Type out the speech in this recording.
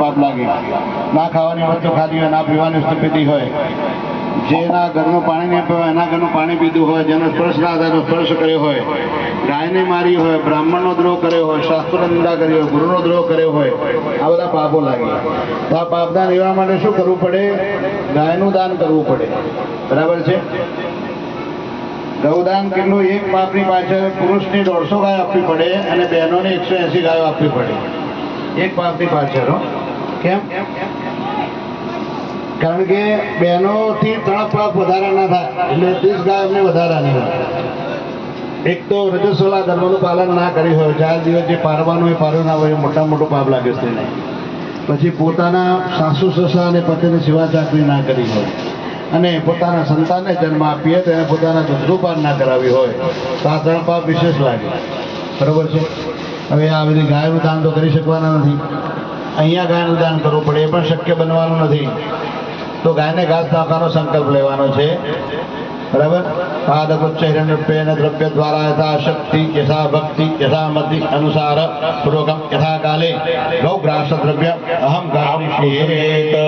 પાપ લાગે. ના ખાવાની વસ્તુ ખાધી હોય, ના પીવાની વસ્તુ પીધી હોય, જેના ઘરનું પાણી નહીં પીવું એના ઘરનું પાણી પીધું હોય, જેનો સ્પર્શ ના થાય સ્પર્શ કર્યો હોય, ગાયને મારી હોય, બ્રાહ્મણનો દ્રોહ કર્યો હોય, શાસ્ત્રોની નિંદા કરી હોય, ગુરુનો દ્રોહ કર્યો હોય, આ બધા પાપો લાગે. તો આ પાપના નિવારણ માટે શું કરવું પડે? ગાયનું દાન કરવું પડે. બરાબર છે? ગૌદાન કેટલું? એક પાપની પાછળ પુરુષની 150 ગાયો આપવી પડે અને બહેનોને 180 ગાયો આપવી પડે એક પાપની પાછળ. કેમ? કારણ કે બહેનોથી 3 પાપ વધારા ના થાય, એટલે 30 ગાયો અમને વધારાની હોય. એક તો રજસ્વલા ધર્મનું પાલન ના કર્યું હોય, 4 દિવસ જે પારવાનું હોય પારવું ના હોય, મોટા મોટું પાપ લાગે છે. પછી પોતાના સાસુ સસરા અને પતિની સેવા ચાકરી ના કરી હોય અને પોતાના સંતાનને જન્મ આપીએ તો એને પોતાના દૂધનું પાન ના કરાવી હોય, તો આ 3 પાપ વિશેષ લાગે. બરાબર છે? હવે આ બધી ગાયનું દાન તો કરી શકવાના નથી. અહીંયા ગાયનું દાન કરવું પડે, એ પણ શક્ય બનવાનું નથી. તો ગાયને ઘાસ નાખવાનો સંકલ્પ લેવાનો છે. બરાબર? પાદપુચ્ચૈરણ્યપેન દ્રવ્ય દ્વારા યથા શક્તિ યથા ભક્તિ યથા મતિ અનુસાર પૂર્વકમ યથા કાલે ગૌગ્રાસ દ્રવ્ય અહમ ગામિષ્યે.